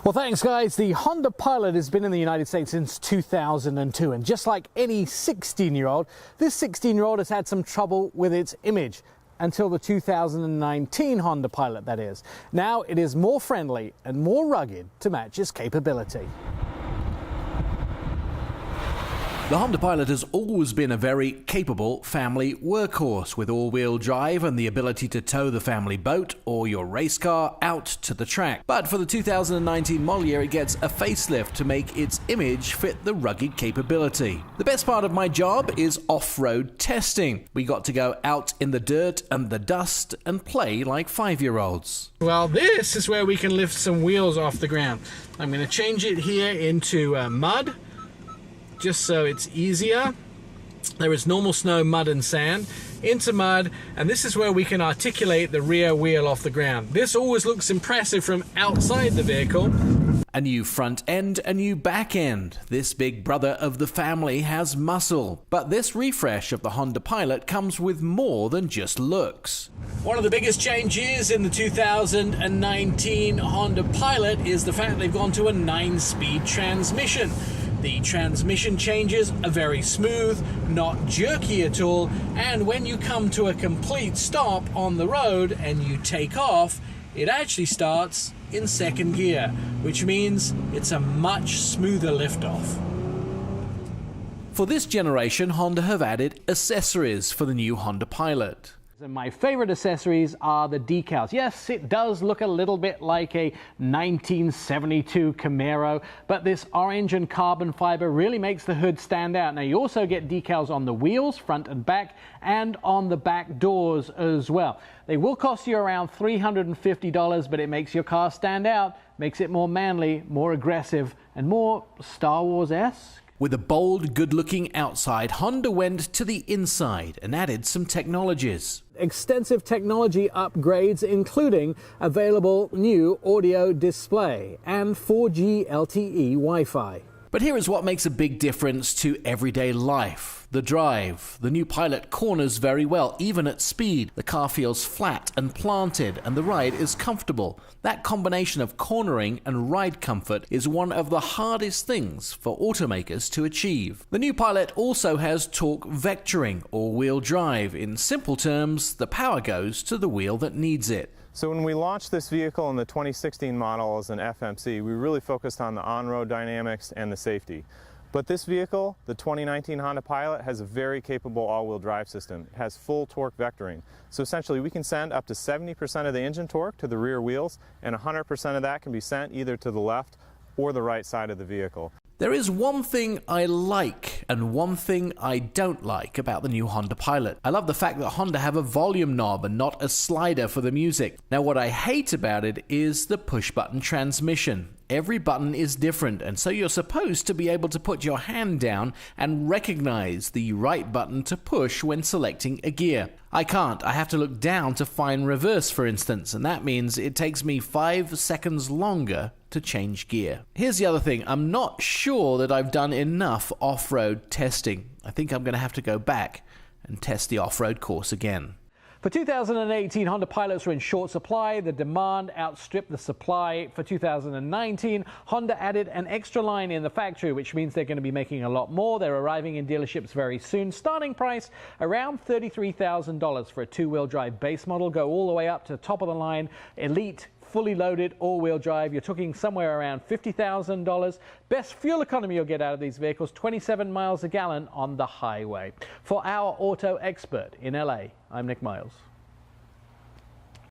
Well, thanks, guys. The Honda Pilot has been in the United States since 2002, and just like any 16-year-old, this 16-year-old has had some trouble with its image. Until the 2019 Honda Pilot, that is. Now it is more friendly and more rugged to match its capability. The Honda Pilot has always been a very capable family workhorse with all-wheel drive and the ability to tow the family boat or your race car out to the track. But for the 2019 model year, it gets a facelift to make its image fit the rugged capability. The best part of my job is off-road testing. We got to go out in the dirt and the dust and play like 5-year-olds. Well, this is where we can lift some wheels off the ground. I'm going to change it here into mud, just so it's easier. There is normal snow, mud and sand, into mud, and this is where we can articulate the rear wheel off the ground. This always looks impressive from outside the vehicle. A new front end, a new back end. This big brother of the family has muscle. But this refresh of the Honda Pilot comes with more than just looks. One of the biggest changes in the 2019 Honda Pilot is the fact they've gone to a 9-speed transmission. The transmission changes are very smooth, not jerky at all, and when you come to a complete stop on the road and you take off, it actually starts in second gear, which means it's a much smoother liftoff. For this generation, Honda have added accessories for the new Honda Pilot. And my favorite accessories are the decals. Yes, it does look a little bit like a 1972 Camaro, but this orange and carbon fiber really makes the hood stand out. Now, you also get decals on the wheels, front and back, and on the back doors as well. They will cost you around $350, but it makes your car stand out, makes it more manly, more aggressive, and more Star Wars-esque. With a bold, good-looking outside, Honda went to the inside and added some technologies. Extensive technology upgrades, including available new audio display and 4G LTE Wi-Fi. But here is what makes a big difference to everyday life. The drive. The new Pilot corners very well, even at speed. The car feels flat and planted, and the ride is comfortable. That combination of cornering and ride comfort is one of the hardest things for automakers to achieve. The new Pilot also has torque vectoring, all-wheel drive. In simple terms, the power goes to the wheel that needs it. So when we launched this vehicle in the 2016 model as an FMC, we really focused on the on-road dynamics and the safety. But this vehicle, the 2019 Honda Pilot, has a very capable all-wheel drive system. It has full torque vectoring. So essentially we can send up to 70% of the engine torque to the rear wheels, and 100% of that can be sent either to the left or the right side of the vehicle. There is one thing I like and one thing I don't like about the new Honda Pilot. I love the fact that Honda have a volume knob and not a slider for the music. Now, what I hate about it is the push-button transmission. Every button is different, and so you're supposed to be able to put your hand down and recognize the right button to push when selecting a gear. I can't. I have to look down to find reverse, for instance, and that means it takes me 5 seconds longer to change gear. Here's the other thing. I'm not sure that I've done enough off-road testing. I think I'm going to have to go back and test the off-road course again. For 2018, Honda Pilots were in short supply. The demand outstripped the supply. For 2019, Honda added an extra line in the factory, which means they're going to be making a lot more. They're arriving in dealerships very soon. Starting price around $33,000 for a two-wheel drive base model. Go all the way up to top of the line, elite, fully loaded all-wheel drive. You're talking somewhere around $50,000. Best fuel economy you'll get out of these vehicles, 27 miles a gallon on the highway. For our auto expert in LA, I'm Nick Miles.